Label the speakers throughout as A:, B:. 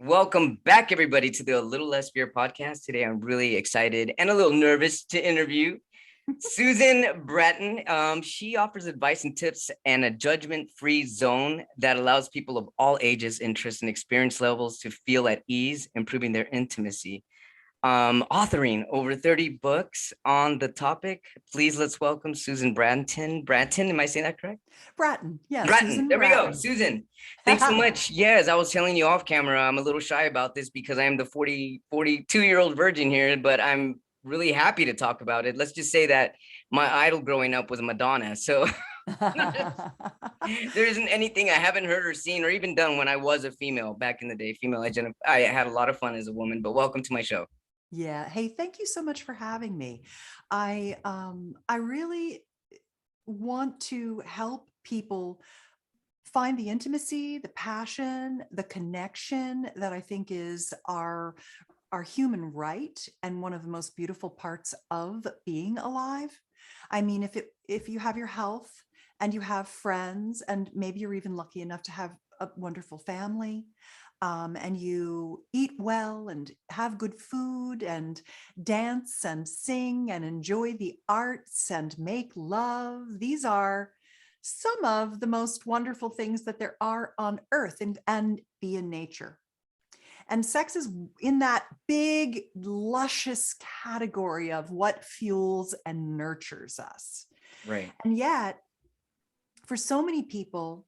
A: Welcome back, everybody, to the A Little Less Fear podcast. Today, I'm really excited and a little nervous to interview Susan Bratton. She offers advice and tips and a judgment-free zone that allows people of all ages, interests, and experience levels to feel at ease, improving their intimacy. Authoring over 30 books on the topic. Please let's welcome Susan Bratton. Bratton, am I saying that correct?
B: Bratton, yeah.
A: Bratton,
B: Susan
A: there
B: Bratton.
A: we go. Susan, thanks so much. Yes, I was telling you off camera, I'm a little shy about this because I am the 42-year-old virgin here, but I'm really happy to talk about it. Let's just say that my idol growing up was Madonna. So there isn't anything I haven't heard or seen or even done when I was a female back in the day. I had a lot of fun as a woman, but welcome to my show.
B: Yeah. Hey, thank you so much for having me. I really want to help people find the intimacy, the passion, the connection that I think is our human right and one of the most beautiful parts of being alive. I mean, if you have your health and you have friends, and maybe you're even lucky enough to have a wonderful family, and you eat well and have good food and dance and sing and enjoy the arts and make love. These are some of the most wonderful things that there are on earth, and be in nature. And sex is in that big, luscious category of what fuels and nurtures us.
A: Right.
B: And yet, for so many people,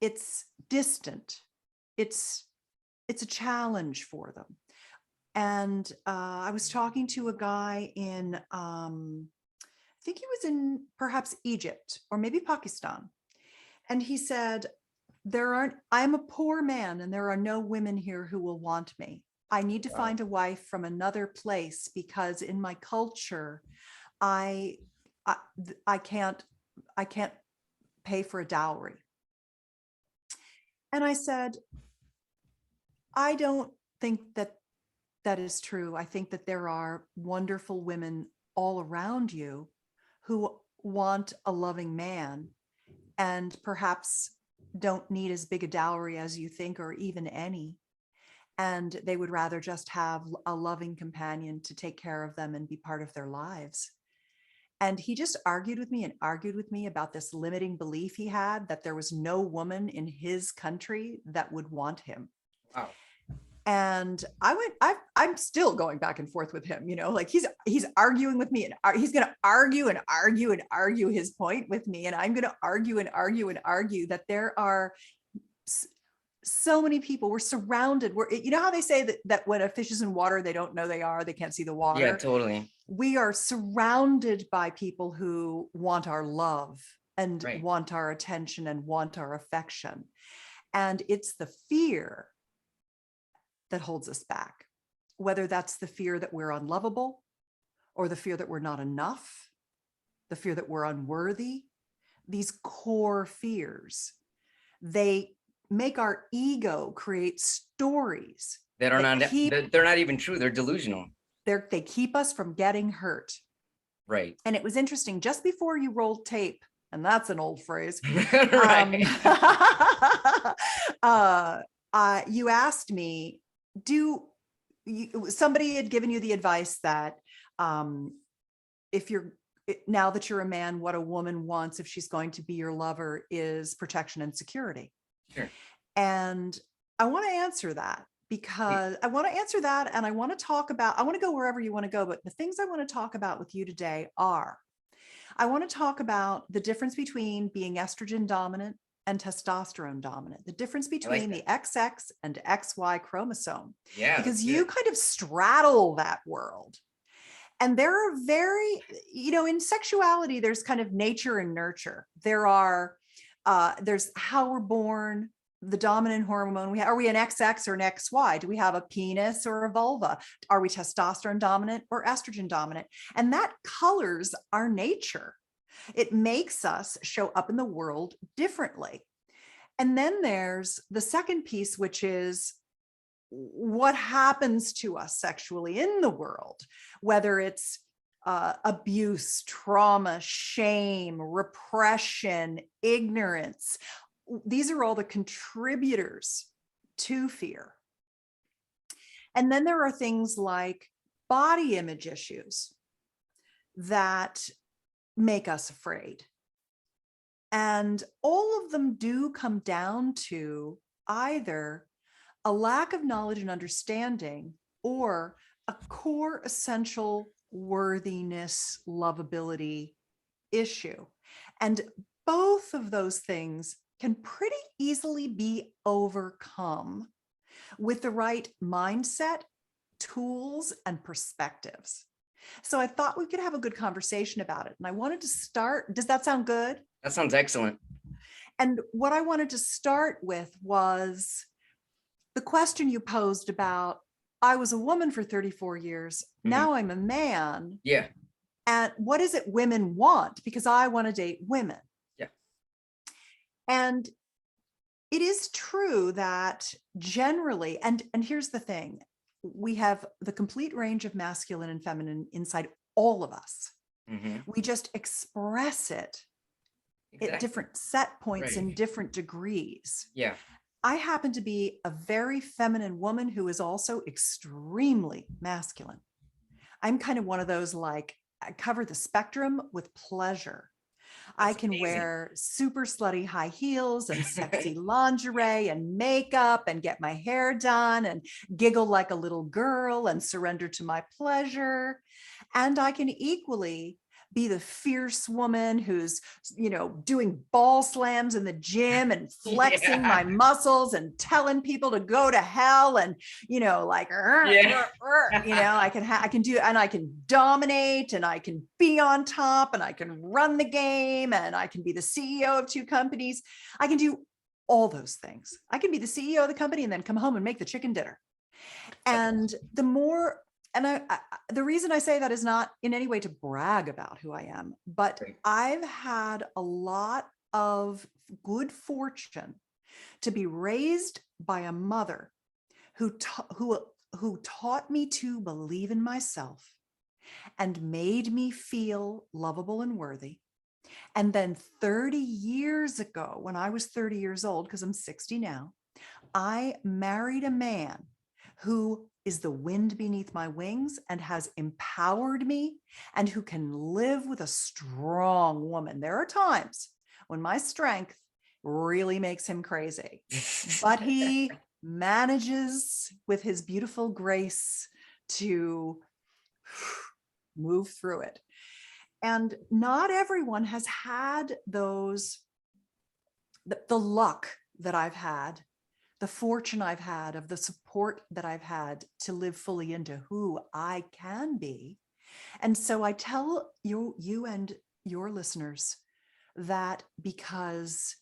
B: it's distant. It's a challenge for them. And I was talking to a guy in, I think he was in perhaps Egypt or maybe Pakistan. And he said, I'm a poor man and there are no women here who will want me. I need to find a wife from another place because in my culture, I can't pay for a dowry. And I said, I don't think that is true. I think that there are wonderful women all around you who want a loving man and perhaps don't need as big a dowry as you think, or even any. And they would rather just have a loving companion to take care of them and be part of their lives. And he just argued with me about this limiting belief he had that there was no woman in his country that would want him.
A: Wow.
B: And I'm still going back and forth with him, like he's arguing with me, and he's going to argue his point with me. And I'm going to argue that there are so many people. We're surrounded. You know how they say that when a fish is in water, they don't know they can't see the water.
A: Yeah, totally.
B: We are surrounded by people who want our love and
A: Right.
B: want our attention and want our affection. And it's the fear that holds us back, whether that's the fear that we're unlovable, or the fear that we're not enough, the fear that we're unworthy. These core fears, they make our ego create stories
A: they're not even true. They're delusional.
B: They keep us from getting hurt.
A: Right.
B: And it was interesting, just before you rolled tape, and that's an old phrase.
A: Right.
B: You asked me, somebody had given you the advice that now that you're a man, what a woman wants if she's going to be your lover is protection and security.
A: Sure.
B: And I want to answer that, because I want to answer that, and I want to go wherever you want to go. But the things I want to talk about with you today are, I want to talk about the difference between being estrogen dominant and testosterone dominant, the difference between the XX and XY chromosome.
A: Yeah.
B: Because you kind of straddle that world. And there are in sexuality, there's kind of nature and nurture. There's how we're born, the dominant hormone. Are we an XX or an XY? Do we have a penis or a vulva? Are we testosterone dominant or estrogen dominant? And that colors our nature. It makes us show up in the world differently. And then there's the second piece, which is what happens to us sexually in the world, whether it's abuse, trauma, shame, repression, ignorance. These are all the contributors to fear. And then there are things like body image issues that make us afraid. And all of them do come down to either a lack of knowledge and understanding or a core essential worthiness, lovability issue. And both of those things can pretty easily be overcome with the right mindset, tools, and perspectives. So I thought we could have a good conversation about it. And I wanted to start. Does that sound good?
A: That sounds excellent.
B: And what I wanted to start with was the question you posed about, I was a woman for 34 years. Now I'm a man.
A: Yeah.
B: And what is it women want? Because I want to date women.
A: Yeah.
B: And it is true that generally, and here's the thing, we have the complete range of masculine and feminine inside all of us. We just express it at different set points in different degrees.
A: Yeah.
B: I happen to be a very feminine woman who is also extremely masculine. I'm kind of one of those, like, I cover the spectrum with pleasure. I can wear super slutty high heels and sexy lingerie and makeup and get my hair done and giggle like a little girl and surrender to my pleasure. And I can equally be the fierce woman who's, doing ball slams in the gym and flexing my muscles and telling people to go to hell and, I can do, and I can dominate and I can be on top and I can run the game and I can be the CEO of 2 companies. I can do all those things. I can be the CEO of the company and then come home and make the chicken dinner. And the more, and the reason I say that is not in any way to brag about who I am, but I've had a lot of good fortune to be raised by a mother who taught me to believe in myself and made me feel lovable and worthy. And then 30 years ago, when I was 30 years old, because I'm 60 now, I married a man who is the wind beneath my wings and has empowered me and who can live with a strong woman. There are times when my strength really makes him crazy, but he manages with his beautiful grace to move through it. And not everyone has had those, the luck that I've had, the fortune I've had, of the support that I've had to live fully into who I can be. And so I tell you and your listeners that because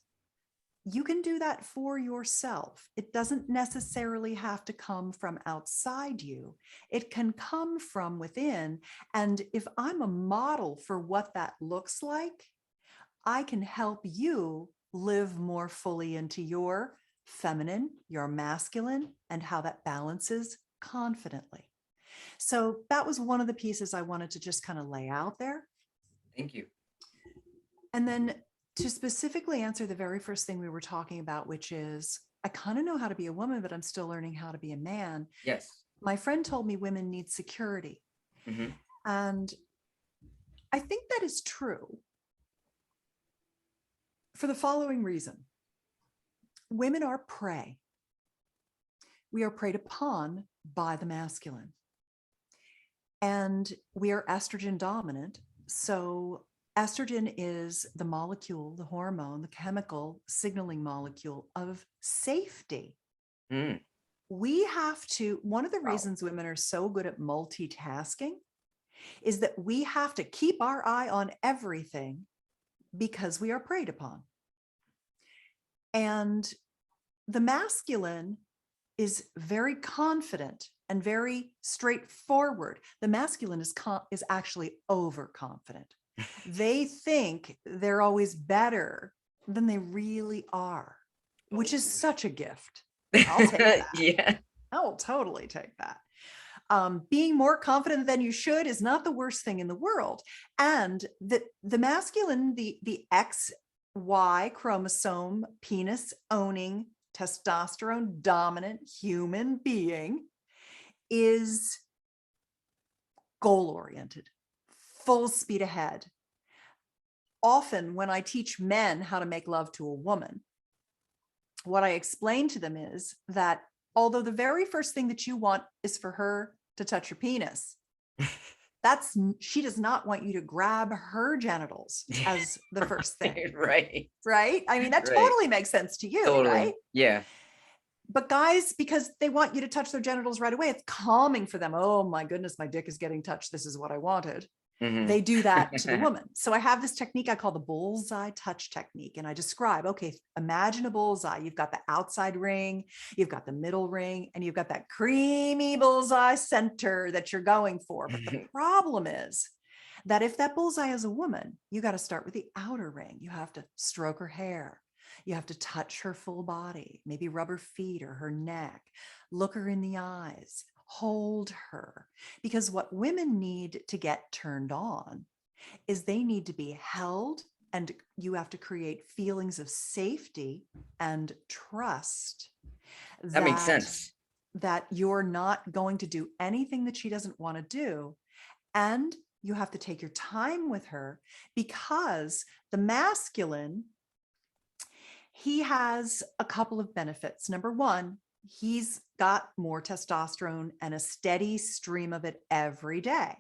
B: you can do that for yourself. It doesn't necessarily have to come from outside you. It can come from within. And if I'm a model for what that looks like, I can help you live more fully into your feminine, your masculine, and how that balances confidently. So that was one of the pieces I wanted to just kind of lay out there.
A: Thank you.
B: And then to specifically answer the very first thing we were talking about, which is, I kind of know how to be a woman, but I'm still learning how to be a man.
A: Yes.
B: My friend told me women need security. And I think that is true for the following reason. Women are prey. We are preyed upon by the masculine. And we are estrogen dominant. So estrogen is the molecule, the hormone, the chemical signaling molecule of safety. We have to, one of the reasons women are so good at multitasking is that we have to keep our eye on everything because we are preyed upon. And the masculine is very confident and very straightforward. The masculine is actually overconfident. They think they're always better than they really are, which is such a gift. I'll take that.
A: Yeah.
B: I'll totally take that. Being more confident than you should is not the worst thing in the world. And the masculine, the XY chromosome, penis owning, testosterone dominant human being is goal-oriented, full speed ahead. Often when I teach men how to make love to a woman, what I explain to them is that although the very first thing that you want is for her to touch your penis, she does not want you to grab her genitals as the first thing.
A: Right.
B: Right? I mean, that
A: Right.
B: totally makes sense to you,
A: Totally.
B: right?
A: Yeah.
B: But guys, because they want you to touch their genitals right away, it's calming for them. Oh my goodness, my dick is getting touched. This is what I wanted. They do that to the woman. So I have this technique I call the bullseye touch technique. And I describe, okay, imagine a bullseye. You've got the outside ring, you've got the middle ring, and you've got that creamy bullseye center that you're going for. But the problem is that if that bullseye is a woman, you got to start with the outer ring. You have to stroke her hair. You have to touch her full body, maybe rub her feet or her neck, look her in the eyes, hold her. Because what women need to get turned on is they need to be held, and you have to create feelings of safety and trust.
A: That makes sense.
B: That you're not going to do anything that she doesn't want to do. And you have to take your time with her, because the masculine, he has a couple of benefits. Number one, he's got more testosterone and a steady stream of it every day.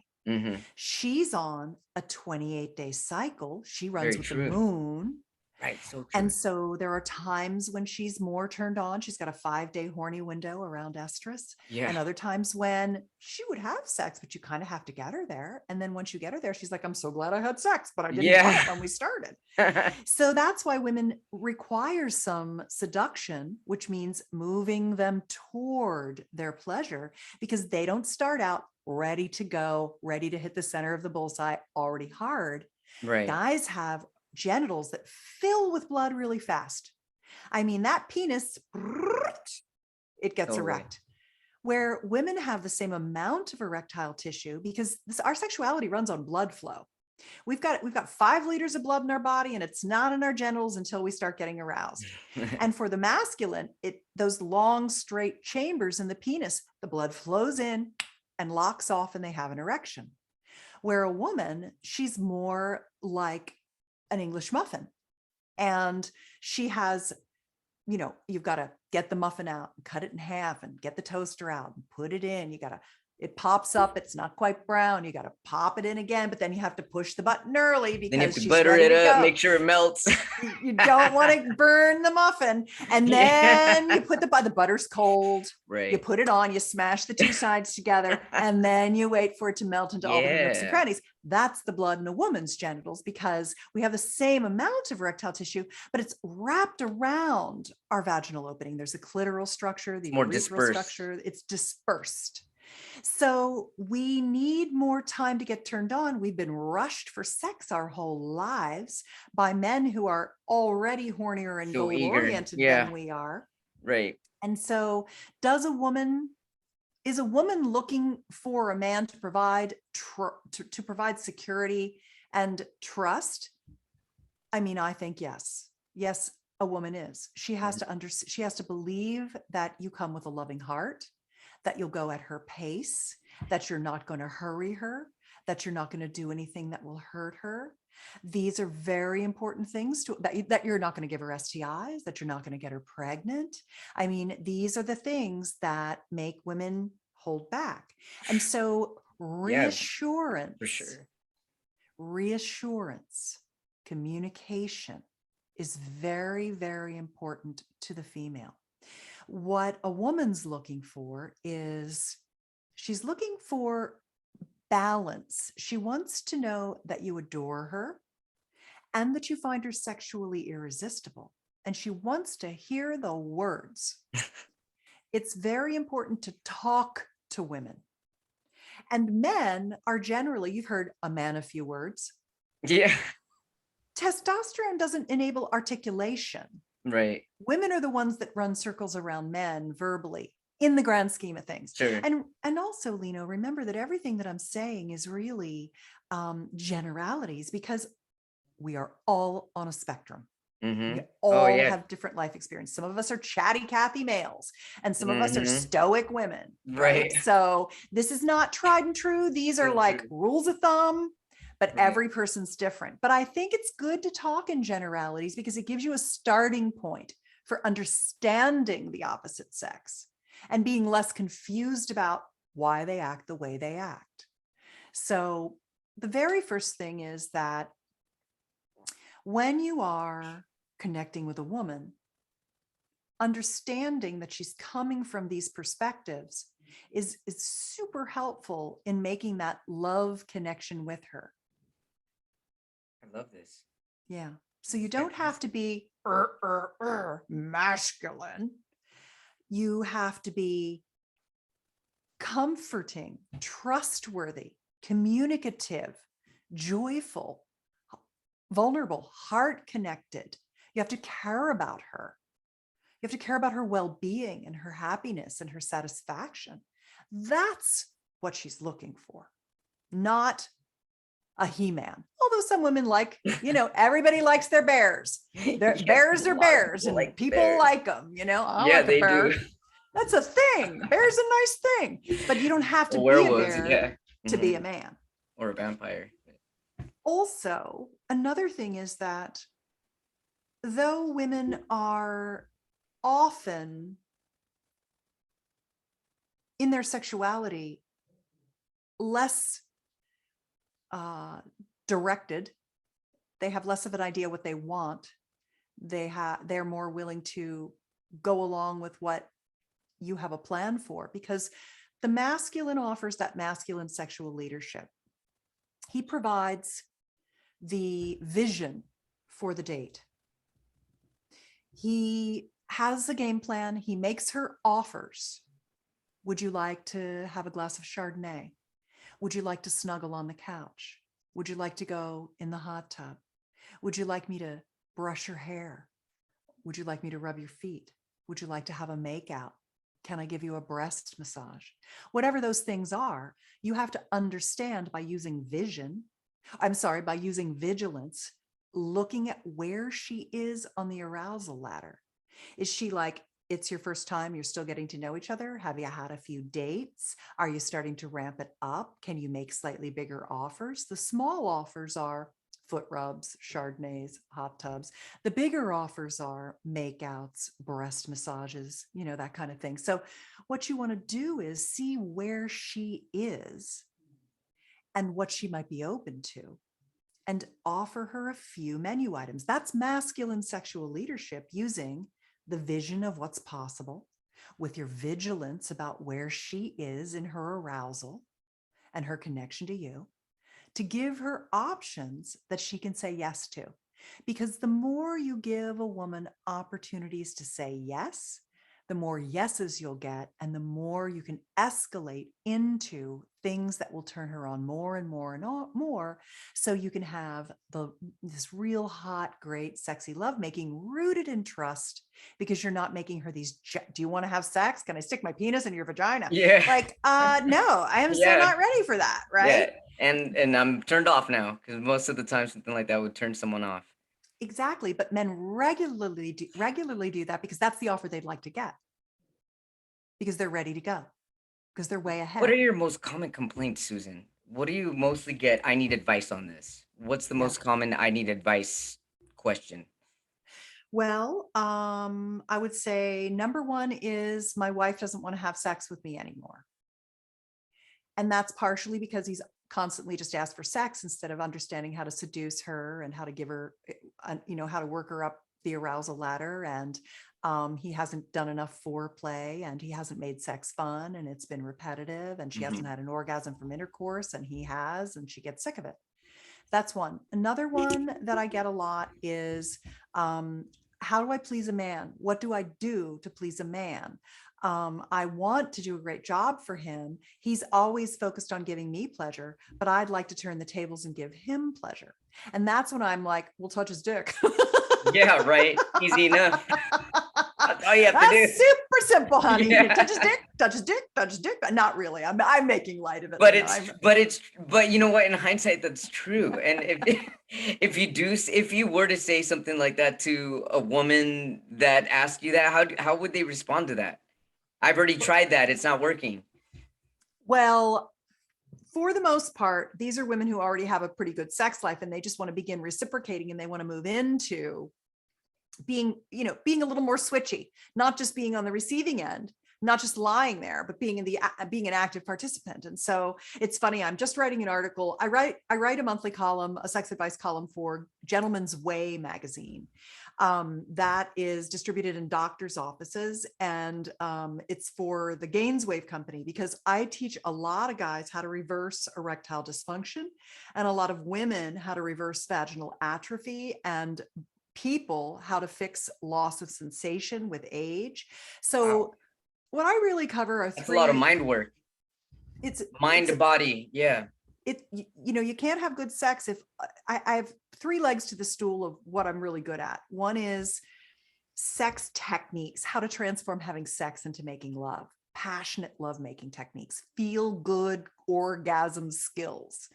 B: She's on a 28-day cycle. She runs with the moon.
A: Right. So true.
B: And so there are times when she's more turned on. She's got a 5-day horny window around estrus.
A: Yeah.
B: And other times when she would have sex, but you kind of have to get her there. And then once you get her there, she's like, I'm so glad I had sex, but I didn't want it when we started. So that's why women require some seduction, which means moving them toward their pleasure, because they don't start out ready to go, ready to hit the center of the bullseye already hard.
A: Right.
B: Guys have genitals that fill with blood really fast. I mean, that penis, it gets erect. Where women have the same amount of erectile tissue, because our sexuality runs on blood flow. We've got 5 liters of blood in our body, and it's not in our genitals until we start getting aroused. And for the masculine, those long straight chambers in the penis, the blood flows in and locks off, and they have an erection. Where a woman, she's more like an English muffin, and she has, you've got to get the muffin out, cut it in half, and get the toaster out and put it in. It pops up. It's not quite brown. You got to pop it in again, but then you have to push the button early because
A: then you have to
B: she's
A: butter
B: ready
A: it
B: to
A: up,
B: go.
A: make sure it melts.
B: You don't want to burn the muffin. And then you put the butter's cold. Right. You put it on, you smash the 2 sides together, and then you wait for it to melt into all the nooks and crannies. That's the blood in a woman's genitals, because we have the same amount of erectile tissue, but it's wrapped around our vaginal opening. There's a clitoral structure, the urethral structure. It's dispersed. So we need more time to get turned on. We've been rushed for sex our whole lives by men who are already hornier and goal-oriented than we are.
A: Right.
B: And so is a woman looking for a man to provide to provide security and trust? I mean, I think yes. Yes, a woman is. She has to believe that you come with a loving heart, that you'll go at her pace, that you're not going to hurry her, that you're not going to do anything that will hurt her. These are very important things that you're not going to give her STIs, that you're not going to get her pregnant. I mean, these are the things that make women hold back. And so reassurance, for sure. Reassurance, communication is very, very important to the female. What a woman's looking for is she's looking for balance. She wants to know that you adore her and that you find her sexually irresistible. And she wants to hear the words. It's very important to talk to women. And men are generally, you've heard a man a few words.
A: Yeah.
B: Testosterone doesn't enable articulation. Right. Women are the ones that run circles around men verbally in the grand scheme of things. Sure. And also, Lino, remember that everything that I'm saying is really generalities, because we are all on a spectrum.
A: Mm-hmm.
B: We
A: Oh
B: all
A: yeah.
B: have different life experience. Some of us are chatty Cathy males, and some of us are
A: Mm-hmm.
B: stoic women, right?
A: Right.
B: So this is not tried and true. These are
A: So
B: like
A: true.
B: rules of thumb, but
A: Right.
B: every person's different. But I think it's good to talk in generalities because it gives you a starting point for understanding the opposite sex and being less confused about why they act the way they act. So the very first thing is that when you are connecting with a woman, understanding that she's coming from these perspectives is super helpful in making that love connection with her.
A: I love this.
B: Yeah. So
A: This
B: you
A: is
B: don't have to
A: fantastic.
B: be masculine. You have to be comforting, trustworthy, communicative, joyful, vulnerable, heart connected. You have to care about her. You have to care about her well-being and her happiness and her satisfaction. That's what she's looking for, not a he-man. Although some women like, everybody likes their bears. Their
A: Yes, a
B: bears are
A: lot of
B: bears
A: people
B: and
A: like
B: people
A: bears.
B: like them. I
A: Yeah,
B: like a
A: they do.
B: bear. That's a thing. Bear's a nice thing, but you don't have to
A: Or
B: be a
A: werewolves,
B: bear
A: yeah.
B: to be a
A: Hmm.
B: man.
A: Or a vampire.
B: Also, another thing is that though women are often in their sexuality less directed, they have less of an idea what they want. They're more willing to go along with what you have a plan for, because the masculine offers that masculine sexual leadership. He provides the vision for the date. He has a game plan. He makes her offers. Would you like to have a glass of Chardonnay? Would you like to snuggle on the couch? Would you like to go in the hot tub? Would you like me to brush your hair? Would you like me to rub your feet? Would you like to have a makeout? Can I give you a breast massage? Whatever those things are, you have to understand by using by using vigilance, looking at where she is on the arousal ladder. Is she like, it's your first time, you're still getting to know each other? Have you had a few dates? Are you starting to ramp it up? Can you make slightly bigger offers? The small offers are foot rubs, Chardonnays, hot tubs. The bigger offers are makeouts, breast massages, that kind of thing. So what you want to do is see where she is and what she might be open to, and offer her a few menu items. That's masculine sexual leadership, using the vision of what's possible with your vigilance about where she is in her arousal and her connection to you, to give her options that she can say yes to. Because the more you give a woman opportunities to say yes, the more yeses you'll get, and the more you can escalate into things that will turn her on more and more and more. So you can have this real hot, great, sexy lovemaking rooted in trust, because you're not making her these, do you want to have sex? Can I stick my penis in your vagina?
A: Yeah.
B: Like, no, I am still
A: Yeah.
B: not ready for that. Right.
A: Yeah. And I'm turned off now, because most of the time something like that would turn someone off.
B: Exactly. But men regularly do that because that's the offer they'd like to get, because they're ready to go, because they're way
A: What are
B: ahead.
A: your most common complaints, Susan? What do you mostly get? I need advice on this. What's the
B: Yeah.
A: most common I need advice question?
B: Well, I would say number one is my wife doesn't want to have sex with me anymore. And that's partially because he's constantly just asked for sex instead of understanding how to seduce her and how to give her, how to work her up the arousal ladder. And he hasn't done enough foreplay, and he hasn't made sex fun, and it's been repetitive, and she hasn't
A: Mhm.
B: had an orgasm from intercourse, and he has, and she gets sick of it. That's one. Another one that I get a lot is, how do I please a man? What do I do to please a man? I want to do a great job for him. He's always focused on giving me pleasure, but I'd like to turn the tables and give him pleasure. And that's when I'm like, we'll touch his dick.
A: Yeah, right. Easy enough. That's all you have to
B: That's
A: do.
B: super super simple, honey.
A: Yeah.
B: Touch his dick, touch his dick, touch his dick. Not really. I'm making light of it.
A: But you know what? In hindsight, that's true. And if you were to say something like that to a woman that asked you that, how would they respond to that? I've already tried that. It's not working.
B: Well, for the most part, these are women who already have a pretty good sex life and they just want to begin reciprocating and they want to move into being a little more switchy, not just being on the receiving end, not just lying there, but being an active participant. And so it's funny, I'm just writing an article. I write a monthly column, a sex advice column for Gentleman's Way magazine. That is distributed in doctors' offices, and it's for the Gainswave company, because I teach a lot of guys how to reverse erectile dysfunction and a lot of women how to reverse vaginal atrophy, and people how to fix loss of sensation with age. So
A: Wow.
B: what I really cover are
A: That's a lot of mind work.
B: It's
A: mind to body. Yeah.
B: You can't have good sex if I have three legs to the stool of what I'm really good at. One is sex techniques, how to transform having sex into making love, passionate lovemaking techniques, feel good orgasm skills.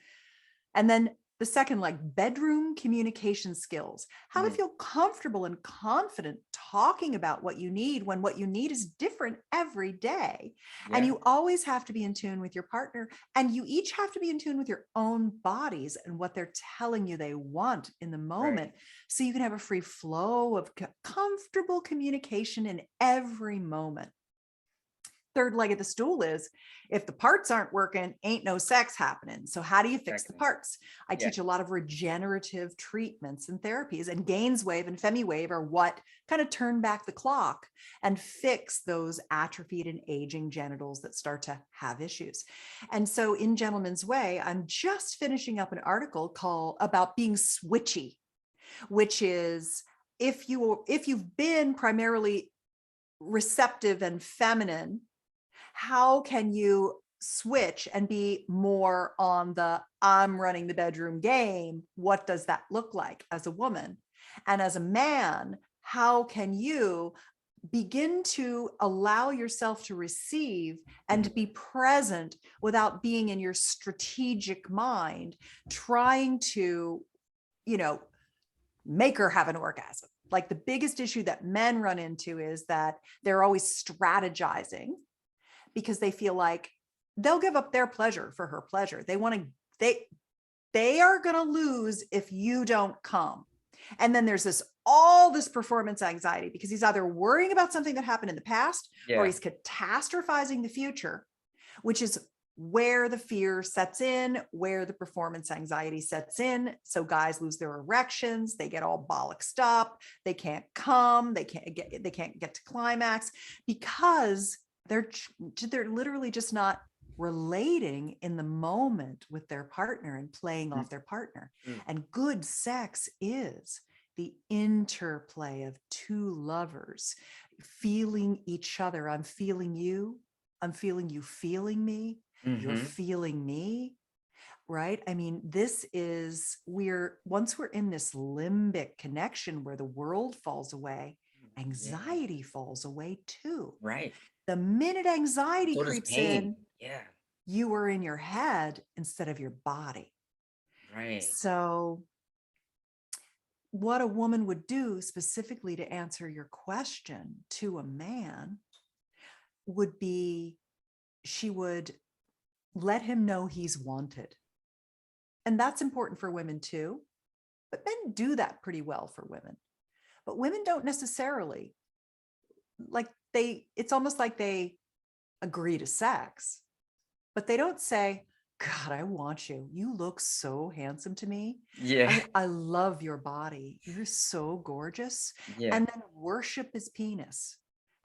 B: And then the second, like bedroom communication skills, how to feel comfortable and confident talking about what you need when what you need is different every day. Yeah. And you always have to be in tune with your partner, and you each have to be in tune with your own bodies and what they're telling you they want in the moment. Right. So you can have a free flow of comfortable communication in every moment. Third leg of the stool is, if the parts aren't working, ain't no sex happening. So how do you fix the parts? I teach a lot of regenerative treatments and therapies, and Gainswave and FemiWave are what kind of turn back the clock and fix those atrophied and aging genitals that start to have issues. And so in Gentleman's Way, I'm just finishing up an article about being switchy, which is if you've been primarily receptive and feminine, how can you switch and be more on the I'm running the bedroom game? What does that look like as a woman? And as a man, how can you begin to allow yourself to receive and be present without being in your strategic mind, trying to, make her have an orgasm? Like, the biggest issue that men run into is that they're always strategizing, because they feel like they'll give up their pleasure for her pleasure. They are going to lose if you don't come. And then there's all this performance anxiety, because he's either worrying about something that happened in the past, or he's catastrophizing the future, which is where the fear sets in, where the performance anxiety sets in. So guys lose their erections, they get all bollocksed up, they can't come, they can't get to climax, because they're literally just not relating in the moment with their partner and playing off their partner. And good sex is the interplay of two lovers feeling each other. I'm feeling you. I'm feeling you feeling me. You're feeling me. Right? I mean, once we're in this limbic connection where the world falls away, anxiety falls away too.
A: Right.
B: The minute anxiety creeps in, you are in your head instead of your body. Right. So what a woman would do, specifically to answer your question, to a man would be, she would let him know he's wanted. And that's important for women too, but men do that pretty well for women. But women don't necessarily. It's almost like they agree to sex, but they don't say, God, I want you. You look so handsome to me. Yeah. I love your body. You're so gorgeous. Yeah. And then worship his penis.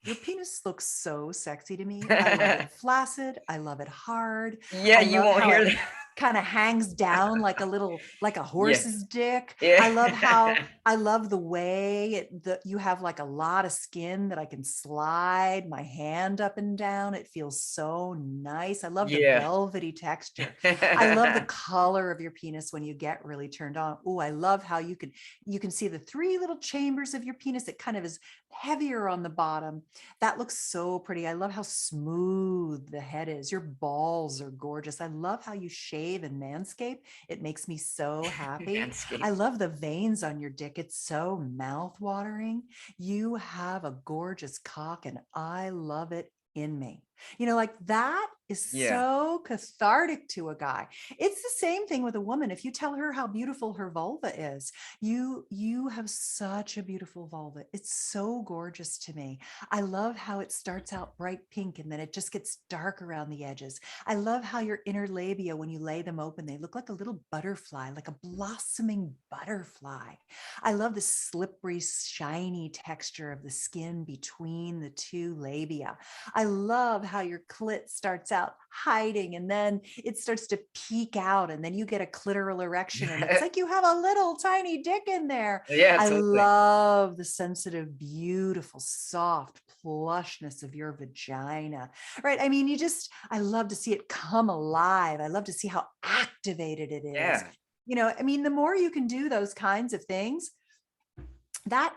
B: Your penis looks so sexy to me. I love it flaccid. I love it hard.
A: Yeah, you won't hear that.
B: kind of hangs down like a
A: Yeah.
B: horse's dick.
A: Yeah.
B: I love the way you have like a lot of skin that I can slide my hand up and down. It feels so nice. I love the
A: Yeah.
B: velvety texture. I love the color of your penis when you get really turned on. Oh, I love how you can see the 3 little chambers of your penis. It kind of is heavier on the bottom. That looks so pretty. I love how smooth the head is. Your balls are gorgeous. I love how you shave and manscape. It makes me so happy.
A: Manscaped.
B: I love the veins on your dick. It's so mouth-watering. You have a gorgeous cock and I love it in me. Like that is
A: Yeah.
B: so cathartic to a guy. It's the same thing with a woman. If you tell her how beautiful her vulva is, you have such a beautiful vulva. It's so gorgeous to me. I love how it starts out bright pink and then it just gets dark around the edges. I love how your inner labia, when you lay them open, they look like a little butterfly, like a blossoming butterfly. I love the slippery, shiny texture of the skin between the 2 labia. I love how your clit starts out hiding and then it starts to peek out and then you get a clitoral erection and it's like you have a little tiny dick in there.
A: Yeah,
B: I
A: totally.
B: love the sensitive, beautiful, soft plushness of your vagina, right? I mean, I love to see it come alive. I love to see how activated it is.
A: Yeah.
B: I mean, the more you can do those kinds of things, that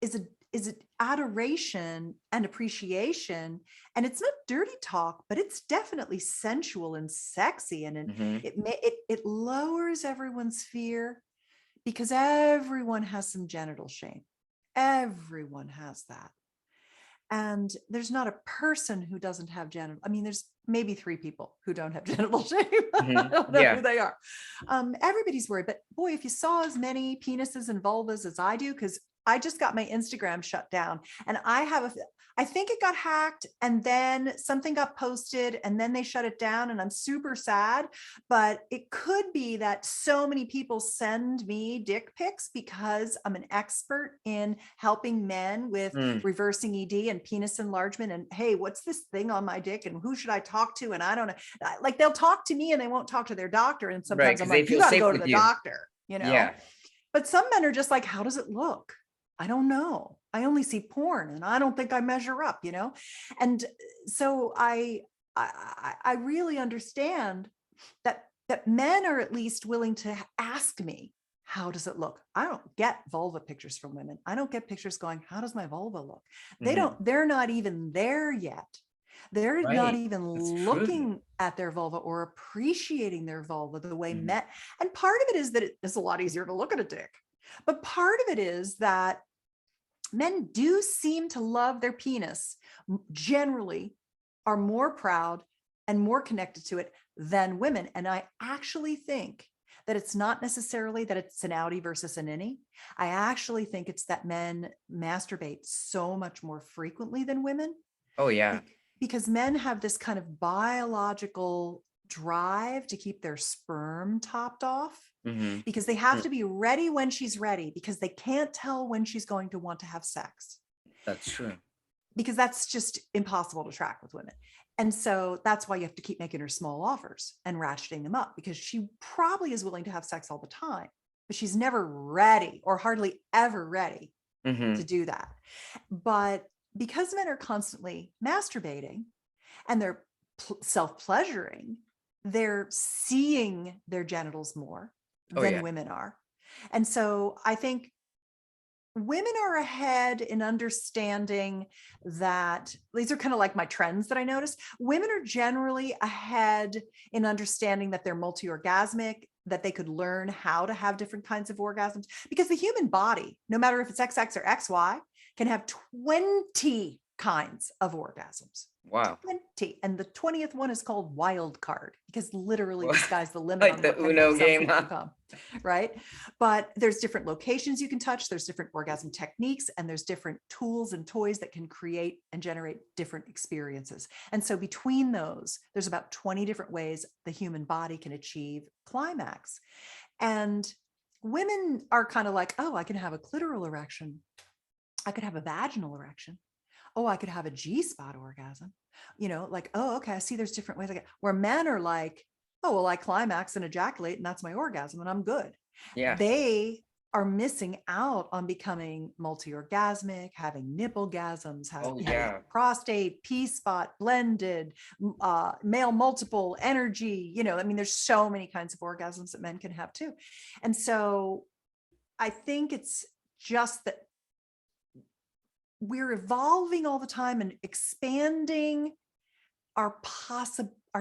B: is an adoration and appreciation. And it's not dirty talk, but it's definitely sensual and sexy. And
A: Mhm.
B: it lowers everyone's fear because everyone has some genital shame. Everyone has that. And there's not a person who doesn't have genital. I mean, there's maybe 3 people who don't have genital shame. I don't know
A: Yeah.
B: who they are. Everybody's worried, but boy, if you saw as many penises and vulvas as I do, because I just got my Instagram shut down and I think it got hacked and then something got posted and then they shut it down and I'm super sad, but it could be that so many people send me dick pics because I'm an expert in helping men with reversing ED and penis enlargement. And hey, what's this thing on my dick and who should I talk to? And I don't know, like they'll talk to me and they won't talk to their doctor. And
A: Right.
B: sometimes I'm
A: 'Cause they
B: like, you
A: feel
B: got to
A: safe
B: go to
A: with
B: the
A: you.
B: doctor,
A: Yeah.
B: But some men are just like, how does it look? I don't know. I only see porn and I don't think I measure up, And so I really understand that men are at least willing to ask me, how does it look? I don't get vulva pictures from women. I don't get pictures going, how does my vulva look?
A: Mhm.
B: They're not even there yet. They're not
A: Right.
B: even
A: That's true.
B: looking at their vulva or appreciating their vulva the way
A: Mhm.
B: men. And part of it is that it's a lot easier to look at a dick. But part of it is that men do seem to love their penis, generally are more proud and more connected to it than women. And I actually think that it's not necessarily that it's an outie versus an innie. I actually think it's that men masturbate so much more frequently than women
A: Oh, yeah.
B: because men have this kind of biological drive to keep their sperm topped off
A: Mhm.
B: because they have to be ready when she's ready because they can't tell when she's going to want to have sex
A: That's true.
B: because that's just impossible to track with women. And so that's why you have to keep making her small offers and ratcheting them up because she probably is willing to have sex all the time, but she's never ready or hardly ever ready to
A: Mhm.
B: do that. But because men are constantly masturbating and they're self-pleasuring, they're seeing their genitals more
A: Oh,
B: than
A: yeah.
B: women are. And so I think women are ahead in understanding that these are kind of like my trends that I notice. Women are generally ahead in understanding that they're multi-orgasmic, that they could learn how to have different kinds of orgasms because the human body, no matter if it's XX or XY, can have 20 kinds of orgasms.
A: Wow.
B: 20. And the 20th one is called wild card because literally
A: Well,
B: the sky's the limit
A: like
B: on
A: the
B: what kind of
A: Uno
B: stuff
A: game,
B: you can
A: huh?
B: come, right? But there's different locations you can touch, there's different orgasm techniques, and there's different tools and toys that can create and generate different experiences. And so between those, there's about 20 different ways the human body can achieve climax. And women are kind of like, oh, I can have a clitoral erection. I could have a vaginal erection. Oh, I could have a G-spot orgasm. Like, oh, okay, I see there's different ways. Where men are like, oh, well, I climax and ejaculate and that's my orgasm and I'm good.
A: Yeah.
B: They are missing out on becoming multi-orgasmic, having nipple-gasms,
A: Oh
B: having
A: yeah.
B: prostate, P-spot, blended, male multiple, energy, I mean, there's so many kinds of orgasms that men can have too. And so I think it's just that we're evolving all the time and expanding our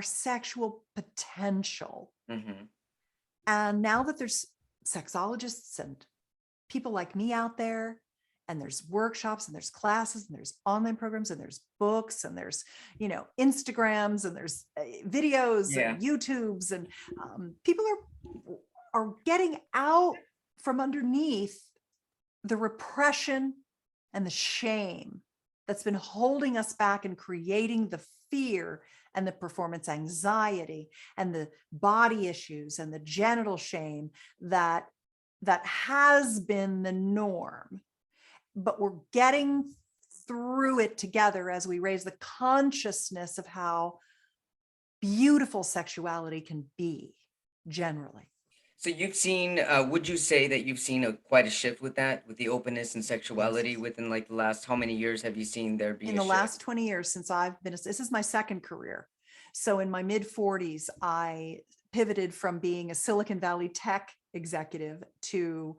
B: sexual potential.
A: Mm-hmm.
B: And now that there's sexologists and people like me out there, and there's workshops and there's classes and there's online programs and there's books and there's, Instagrams and there's videos
A: Yeah.
B: and YouTubes, and people are getting out from underneath the repression and the shame that's been holding us back and creating the fear and the performance anxiety and the body issues and the genital shame that has been the norm. But we're getting through it together as we raise the consciousness of how beautiful sexuality can be generally.
A: So you've seen, would you say that you've seen quite a shift with that, with the openness and sexuality
B: Yes.
A: within like the last, how many years have you seen there be
B: In
A: a
B: the
A: shift?
B: last 20 years since I've been, this is my second career. So in my mid 40s, I pivoted from being a Silicon Valley tech executive to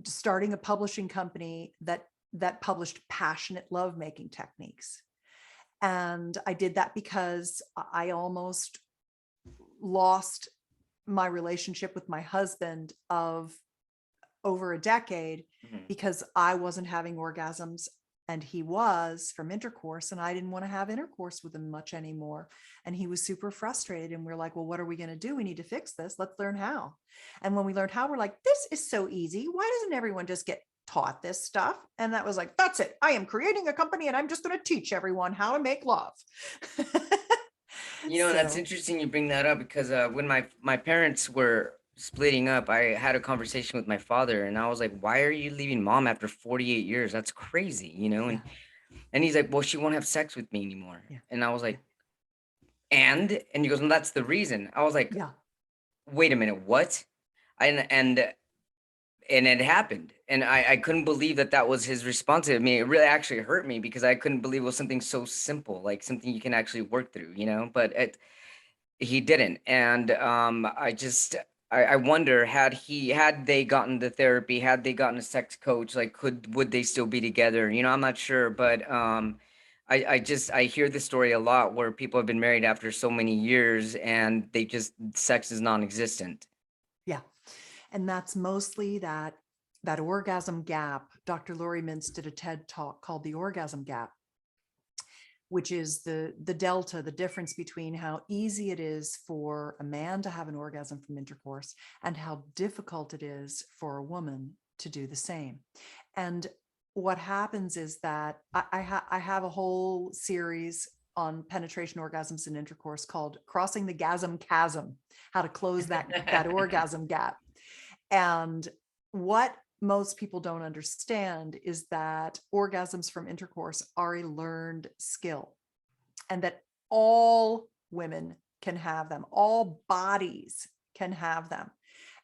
B: starting a publishing company that published passionate lovemaking techniques. And I did that because I almost lost my relationship with my husband of over a decade because I wasn't having orgasms and he was from intercourse, and I didn't want to have intercourse with him much anymore. And he was super frustrated. And we're like, well, what are we going to do? We need to fix this. Let's learn how. And when we learned how, we're like, this is so easy. Why doesn't everyone just get taught this stuff? And that was like, that's it. I am creating a company and I'm just going to teach everyone how to make love.
A: That's interesting you bring that up because when my parents were splitting up, I had a conversation with my father and I was like, why are you leaving mom after 48 years? That's crazy,
B: Yeah.
A: And he's like, well, she won't have sex with me anymore.
B: Yeah.
A: And I was like, and he goes, well, that's the reason. I was like,
B: Yeah.
A: wait a minute, what? And it happened, and I couldn't believe that was his response to me. It really actually hurt me because I couldn't believe it was something so simple, like something you can actually work through, but he didn't. And I wonder, had they gotten the therapy, had they gotten a sex coach, like would they still be together? I'm not sure, but I hear the story a lot where people have been married after so many years and sex is non-existent.
B: Yeah. And that's mostly that orgasm gap. Dr. Lori Mintz did a TED talk called The Orgasm Gap, which is the delta, the difference between how easy it is for a man to have an orgasm from intercourse and how difficult it is for a woman to do the same. And what happens is that I have a whole series on penetration, orgasms, and intercourse called Crossing the Gasm Chasm, how to close that orgasm gap. And what most people don't understand is that orgasms from intercourse are a learned skill, and that all women can have them, all bodies can have them.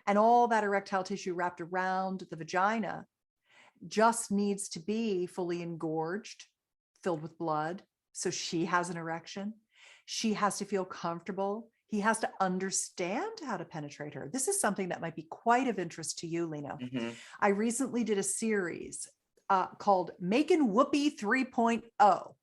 B: And all that erectile tissue wrapped around the vagina just needs to be fully engorged, filled with blood. So she has an erection. She has to feel comfortable. He has to understand how to penetrate her. This is something that might be quite of interest to you, Lino.
A: Mm-hmm.
B: I recently did a series called Making Whoopee 3.0.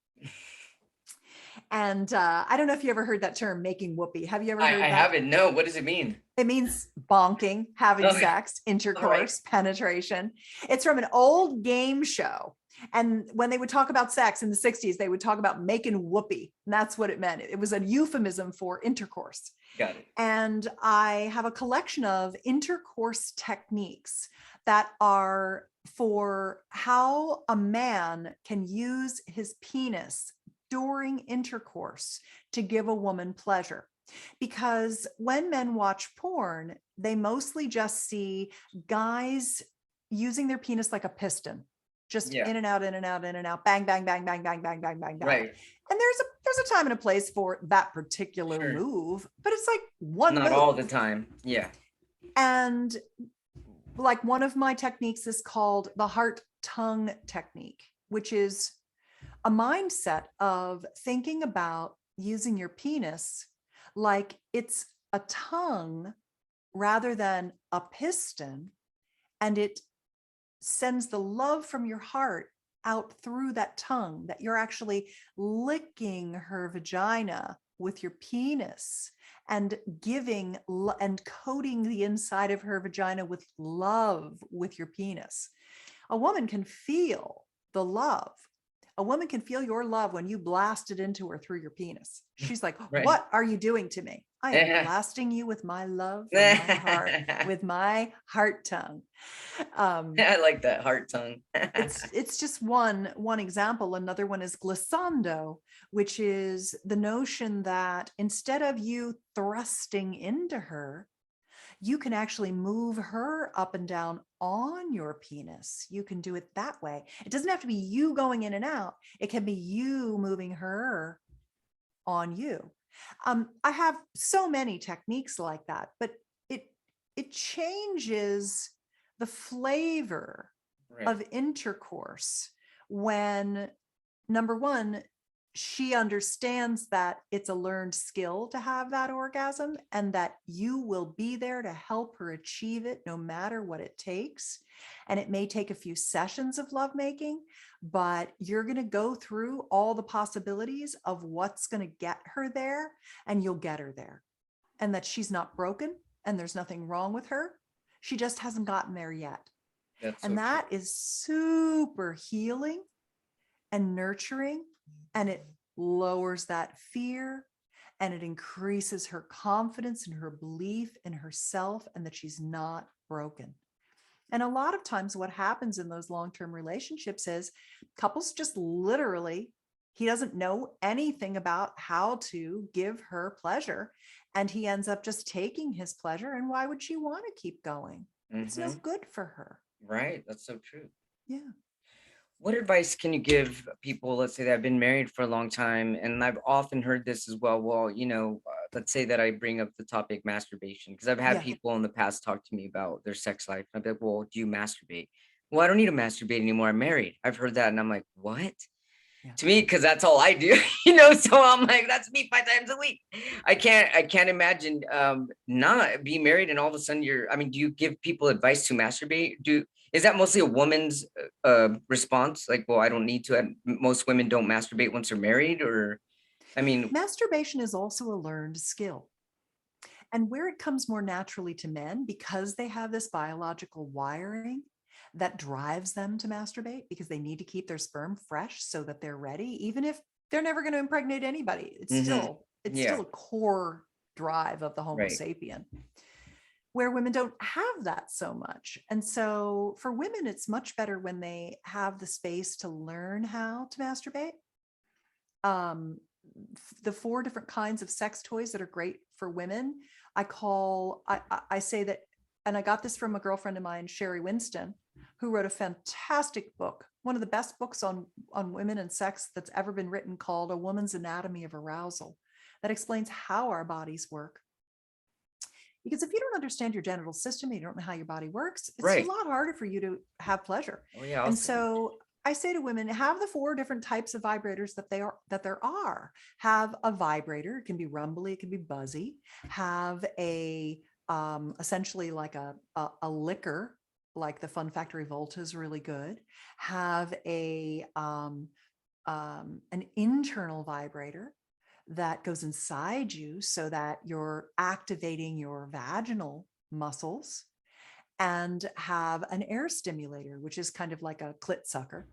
B: And I don't know if you ever heard that term, making whoopee. Have you ever heard that?
A: I haven't. No. What does it mean?
B: It means bonking, having sex, intercourse, penetration. It's from an old game show. And when they would talk about sex in the 60s, they would talk about making whoopee. And that's what it meant. It was a euphemism for intercourse.
A: Got it.
B: And I have a collection of intercourse techniques that are for how a man can use his penis during intercourse to give a woman pleasure. Because when men watch porn, they mostly just see guys using their penis like a piston. just
A: Yeah.
B: in and out, in and out, in and out, bang, bang, bang, bang, bang, bang, bang, bang, bang.
A: Right.
B: And there's a time and a place for that particular
A: Sure.
B: move, but it's like one
A: Not
B: move.
A: all the time. Yeah.
B: And like one of my techniques is called the heart tongue technique, which is a mindset of thinking about using your penis like it's a tongue rather than a piston, and it sends the love from your heart out through that tongue, that you're actually licking her vagina with your penis and giving and coating the inside of her vagina with love with your penis. A woman can feel the love. A woman can feel your love when you blast it into her through your penis. She's like,
A: Right.
B: what are you doing to me? I am blasting you with my love from my heart, with my heart tongue.
A: I like that heart tongue.
B: It's just one example. Another one is glissando, which is the notion that instead of you thrusting into her, you can actually move her up and down on your penis. You can do it that way. It doesn't have to be you going in and out. It can be you moving her on you. I have so many techniques like that, but it changes the flavor of intercourse when, number one, she understands that it's a learned skill to have that orgasm and that you will be there to help her achieve it no matter what it takes. And it may take a few sessions of lovemaking, but you're going to go through all the possibilities of what's going to get her there, and you'll get her there. And that she's not broken and there's nothing wrong with her. She just hasn't gotten there yet. And that is super healing and nurturing, and it lowers that fear, and it increases her confidence and her belief in herself and that she's not broken. And a lot of times what happens in those long-term relationships is couples just literally, he doesn't know anything about how to give her pleasure, and he ends up just taking his pleasure. And why would she want to keep going? It's no good for her.
A: Right. That's so true.
B: Yeah.
A: What advice can you give people, let's say, that have been married for a long time? And I've often heard this as well. Well, let's say that I bring up the topic masturbation, because I've had people in the past talk to me about their sex life. I'd be like, well, do you masturbate? Well, I don't need to masturbate anymore. I'm married. I've heard that. And I'm like, what? Yeah. To me, because that's all I do, so I'm like, that's me 5 times a week. I can't imagine not being married and all of a sudden do you give people advice to masturbate? Is that mostly a woman's response? Like, well, I don't need to. Most women don't masturbate once they're married, or,
B: masturbation is also a learned skill. And where it comes more naturally to men, because they have this biological wiring that drives them to masturbate, because they need to keep their sperm fresh so that they're ready, even if they're never going to impregnate anybody. It's still a core drive of the Homo sapien, where women don't have that so much. And so for women, it's much better when they have the space to learn how to masturbate. The 4 different kinds of sex toys that are great for women, I say that, and I got this from a girlfriend of mine, Sherry Winston, who wrote a fantastic book, one of the best books on women and sex that's ever been written, called A Woman's Anatomy of Arousal, that explains how our bodies work. Because if you don't understand your genital system, you don't know how your body works, it's a lot harder for you to have pleasure. Oh, yeah, and so I say to women, have the 4 different types of vibrators that there are. Have a vibrator. It can be rumbly, it can be buzzy. Have a essentially like a liquor, like the Fun Factory Volta is really good. Have an internal vibrator that goes inside you so that you're activating your vaginal muscles, and have an air stimulator, which is kind of like a clit sucker.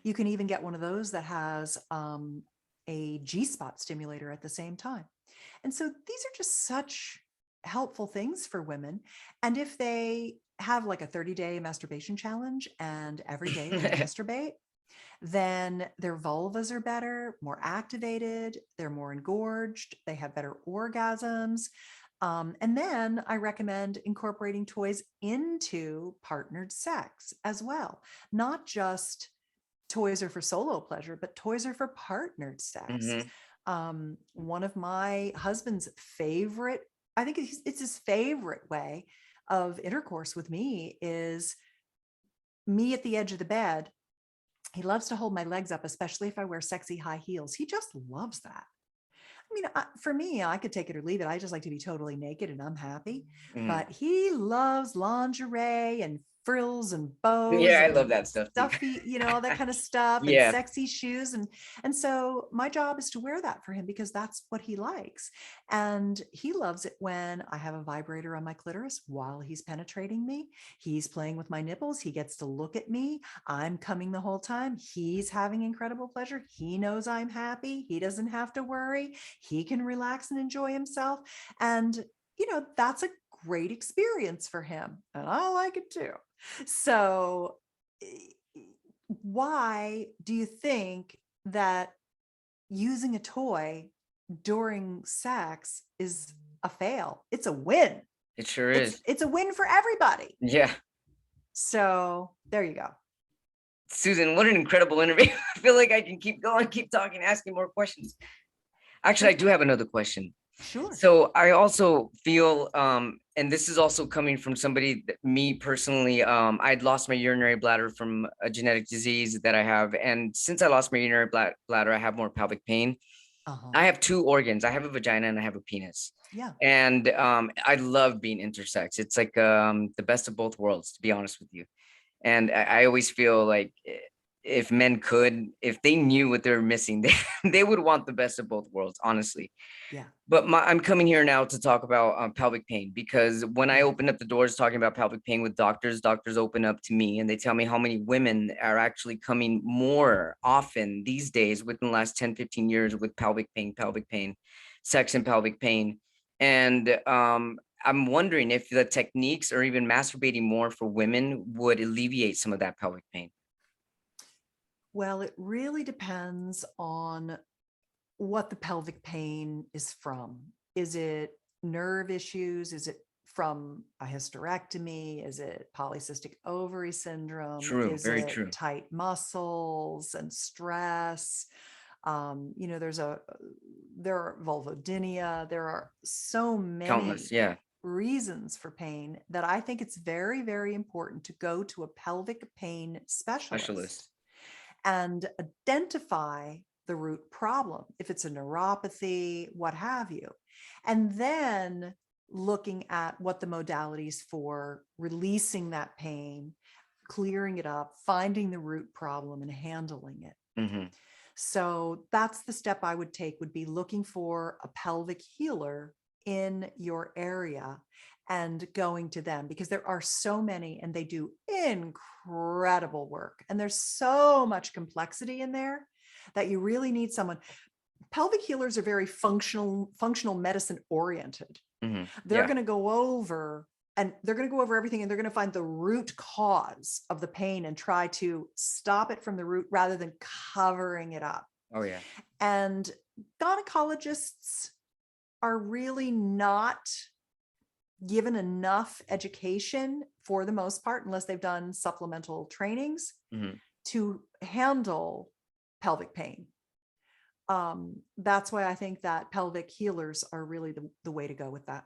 B: You can even get one of those that has a G-spot stimulator at the same time. And so these are just such helpful things for women. And if they have like a 30-day masturbation challenge and every day they masturbate, then their vulvas are better, more activated, they're more engorged, they have better orgasms, And then I recommend incorporating toys into partnered sex as well. Not just toys are for solo pleasure, but toys are for partnered sex.
A: Mm-hmm.
B: One of my husband's favorite, I think it's his favorite way of intercourse with me is me at the edge of the bed. He loves to hold my legs up, especially if I wear sexy high heels. He just loves that. I mean, for me, I could take it or leave it. I just like to be totally naked and I'm happy.
A: Mm-hmm.
B: But he loves lingerie and frills and bows
A: Yeah, I love
B: and
A: that stuff too.
B: stuffy, all that kind of stuff and
A: Yeah.
B: sexy shoes. And so my job is to wear that for him because that's what he likes. And he loves it when I have a vibrator on my clitoris while he's penetrating me. He's playing with my nipples. He gets to look at me. I'm coming the whole time. He's having incredible pleasure. He knows I'm happy. He doesn't have to worry. He can relax and enjoy himself. And, that's a great experience for him. And I like it too. So, why do you think that using a toy during sex is a fail? It's a win.
A: It sure
B: It's
A: is.
B: it's a win for everybody.
A: Yeah.
B: So there you go.
A: Susan, what an incredible interview. I feel like I can keep going, keep talking, asking more questions. Actually, I do have another question.
B: Sure.
A: So I also feel, and this is also coming from somebody, me personally, I'd lost my urinary bladder from a genetic disease that I have. And since I lost my urinary bladder, I have more pelvic pain.
B: Uh-huh.
A: I have two organs. I have a vagina and I have a penis.
B: Yeah.
A: And I love being intersex. It's like the best of both worlds, to be honest with you. And I always feel like if men could, if they knew what they're missing, they would want the best of both worlds, honestly.
B: Yeah.
A: But I'm coming here now to talk about pelvic pain, because when I
B: Yeah.
A: open up the doors talking about pelvic pain with doctors open up to me and they tell me how many women are actually coming more often these days within the last 10, 15 years with pelvic pain, sex and pelvic pain. And I'm wondering if the techniques or even masturbating more for women would alleviate some of that pelvic pain.
B: Well, it really depends on what the pelvic pain is from. Is it nerve issues? Is it from a hysterectomy? Is it polycystic ovary syndrome?
A: True,
B: Is
A: very
B: it
A: true.
B: tight muscles and stress? There are vulvodynia. There are so
A: Countless,
B: many
A: yeah,
B: reasons for pain that I think it's very, very important to go to a pelvic pain specialist
A: specialist.
B: and identify the root problem, if it's a neuropathy, what have you. And then looking at what the modalities for releasing that pain, clearing it up, finding the root problem and handling it.
A: Mm-hmm.
B: So that's the step I would take, would be looking for a pelvic healer in your area and going to them, because there are so many and they do incredible work. And there's so much complexity in there that you really need someone. Pelvic healers are very functional medicine oriented.
A: Mm-hmm.
B: They're going to go over everything, and they're going to find the root cause of the pain and try to stop it from the root rather than covering it up.
A: Oh yeah.
B: And gynecologists are really not given enough education for the most part, unless they've done supplemental trainings,
A: Mm-hmm.
B: to handle pelvic pain. That's why I think that pelvic healers are really the way to go with that.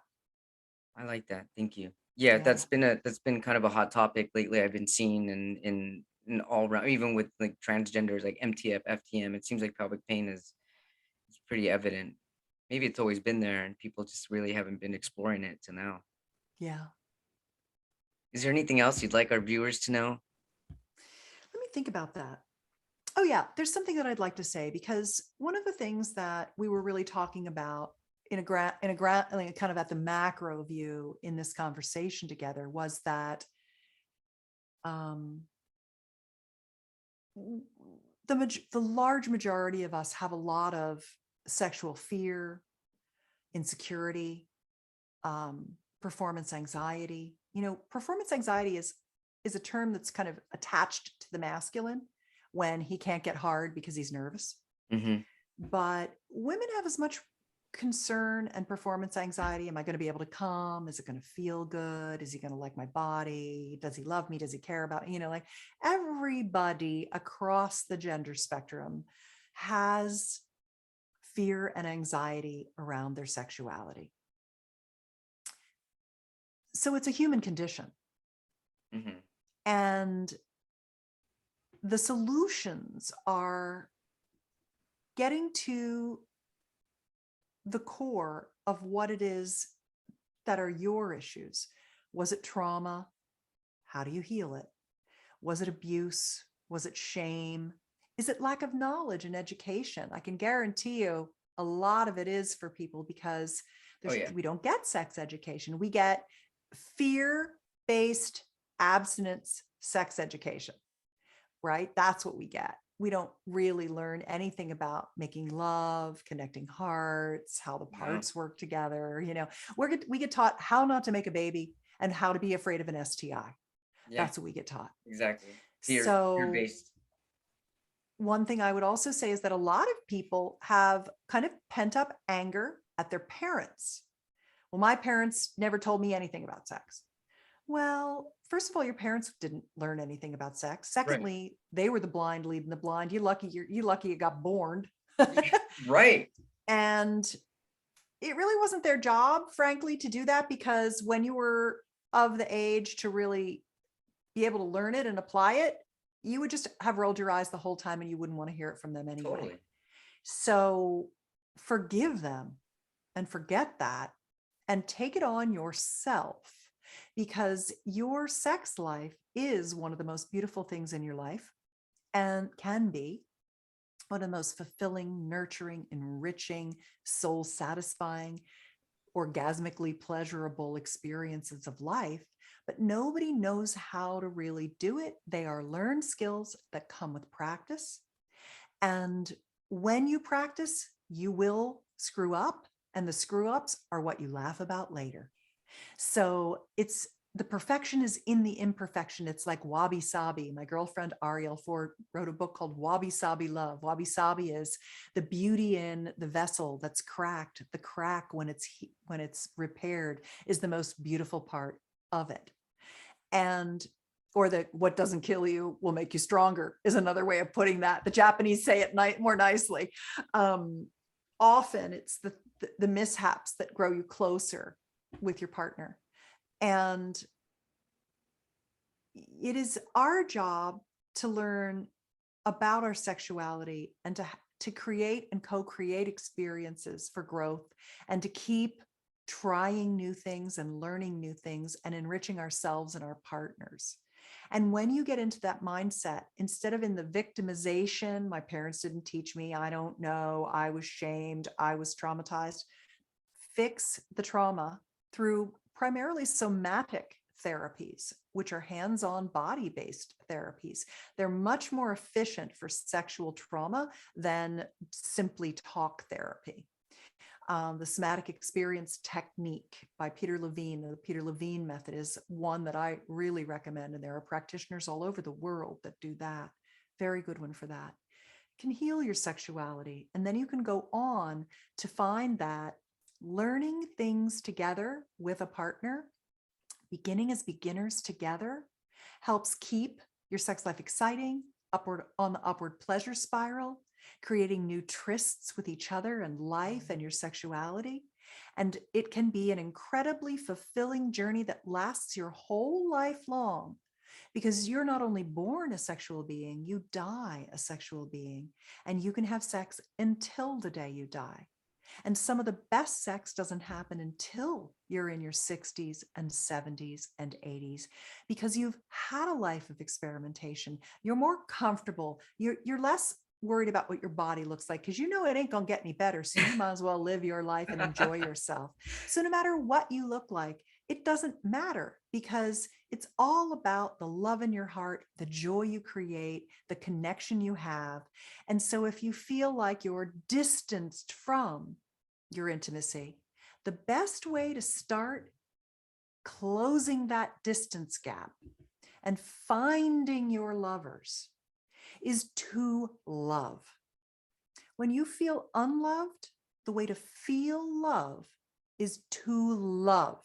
A: I like that. Thank you. Yeah,
B: Yeah.
A: that's been kind of a hot topic lately. I've been seeing in all around, even with like transgenders, like MTF, FTM. It seems like pelvic pain is it's pretty evident. Maybe it's always been there, and people just really haven't been exploring it to now.
B: Yeah.
A: Is there anything else you'd like our viewers to know?
B: Let me think about that. Oh yeah, there's something that I'd like to say, because one of the things that we were really talking about in a kind of at the macro view in this conversation together was that the large majority of us have a lot of sexual fear, insecurity, performance anxiety. Performance anxiety is a term that's kind of attached to the masculine when he can't get hard because he's nervous.
A: Mm-hmm.
B: But women have as much concern and performance anxiety. Am I going to be able to come? Is it going to feel good? Is he going to like my body? Does he love me? Does he care about, like everybody across the gender spectrum has fear and anxiety around their sexuality. So it's a human condition.
A: Mm-hmm.
B: And the solutions are getting to the core of what it is that are your issues. Was it trauma? How do you heal it? Was it abuse? Was it shame? Is it lack of knowledge and education? I can guarantee you a lot of it is for people because we don't get sex education. We get fear-based abstinence sex education, right? That's what we get. We don't really learn anything about making love, connecting hearts, how the parts work together. We get taught how not to make a baby and how to be afraid of an STI. Yeah. That's what we get taught.
A: Exactly.
B: Fear-based. One thing I would also say is that a lot of people have kind of pent up anger at their parents. Well, my parents never told me anything about sex. Well, first of all, your parents didn't learn anything about sex. Secondly, They were the blind leading the blind. You lucky you got born.
A: Right.
B: And it really wasn't their job, frankly, to do that, because when you were of the age to really be able to learn it and apply it, you would just have rolled your eyes the whole time and you wouldn't want to hear it from them anyway. Totally. So forgive them and forget that and take it on yourself, because your sex life is one of the most beautiful things in your life and can be one of the most fulfilling, nurturing, enriching, soul satisfying, orgasmically pleasurable experiences of life. But nobody knows how to really do it. They are learned skills that come with practice. And when you practice, you will screw up, and the screw ups are what you laugh about later. So the perfection is in the imperfection. It's like wabi sabi. My girlfriend Ariel Ford wrote a book called Wabi Sabi Love. Wabi sabi is the beauty in the vessel that's cracked. The crack when it's repaired is the most beautiful part of it. And what doesn't kill you will make you stronger is another way of putting that. The Japanese say it more nicely. Often it's the mishaps that grow you closer with your partner. And it is our job to learn about our sexuality and to create and co-create experiences for growth, and to keep trying new things and learning new things and enriching ourselves and our partners. And when you get into that mindset, instead of in the victimization, my parents didn't teach me, I don't know, I was shamed, I was traumatized, fix the trauma through primarily somatic therapies, which are hands-on body-based therapies. They're much more efficient for sexual trauma than simply talk therapy. The somatic experience technique by Peter Levine, the Peter Levine method, is one that I really recommend. And there are practitioners all over the world that do that. Very good one for that. Can heal your sexuality. And then you can go on to find that learning things together with a partner, beginning as beginners together, helps keep your sex life exciting, on the upward pleasure spiral, creating new trysts with each other and life and your sexuality. And it can be an incredibly fulfilling journey that lasts your whole life long, because you're not only born a sexual being, you die a sexual being, and you can have sex until the day you die. And some of the best sex doesn't happen until you're in your 60s and 70s and 80s, because you've had a life of experimentation. You're more comfortable. You're less worried about what your body looks like, because it ain't gonna get any better. So you might as well live your life and enjoy yourself. So no matter what you look like, it doesn't matter, because it's all about the love in your heart, the joy you create, the connection you have. And so if you feel like you're distanced from your intimacy, the best way to start closing that distance gap and finding your lovers is to love. When you feel unloved, the way to feel love is to love.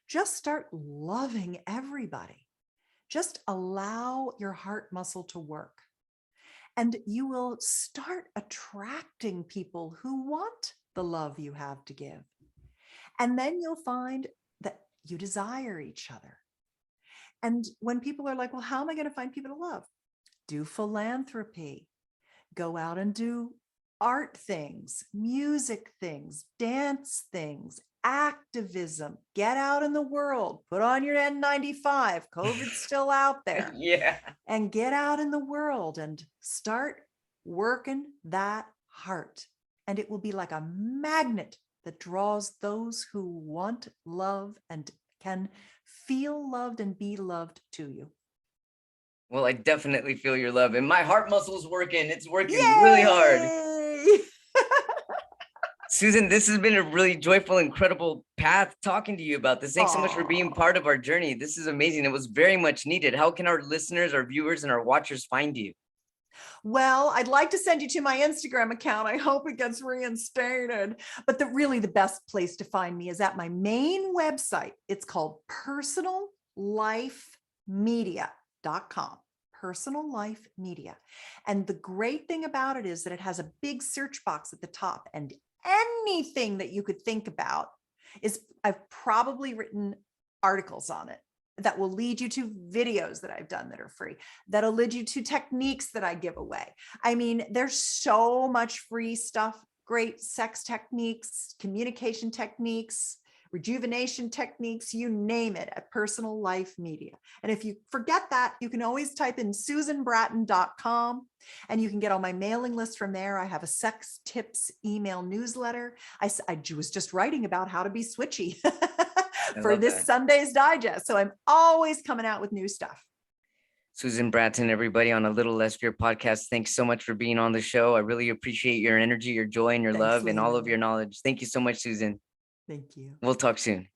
B: Just start loving everybody. Just allow your heart muscle to work. And you will start attracting people who want the love you have to give. And then you'll find that you desire each other. And when people are like, well, how am I going to find people to love? Do philanthropy. Go out and do art things, music things, dance things, activism. Get out in the world. Put on your N95. COVID's still out there.
A: Yeah.
B: And get out in the world and start working that heart. And it will be like a magnet that draws those who want love and can feel loved and be loved to you.
A: Well, I definitely feel your love, and my heart muscle's working. It's working
B: Yay!
A: really hard. Susan, this has been a really joyful, incredible path talking to you about this. Thanks so much for being part of our journey. This is amazing. It was very much needed. How can our listeners, our viewers, and our watchers find you?
B: Well, I'd like to send you to my Instagram account. I hope it gets reinstated. But really the best place to find me is at my main website. It's called personallifemedia.com. Personal Life Media. And the great thing about it is that it has a big search box at the top, and anything that you could think about I've probably written articles on it that will lead you to videos that I've done that are free, that'll lead you to techniques that I give away. I mean, there's so much free stuff, great sex techniques, communication techniques, rejuvenation techniques, you name it, at Personal Life Media. And if you forget that, you can always type in SusanBratton.com and you can get on my mailing list from there. I have a sex tips email newsletter. I was just writing about how to be switchy for this Sunday's Digest. So I'm always coming out with new stuff.
A: Susan Bratton, everybody on A Little Less Fear podcast. Thanks so much for being on the show. I really appreciate your energy, your joy, and your love, and all of your knowledge. Thank you so much, Susan.
B: Thank you.
A: We'll talk soon.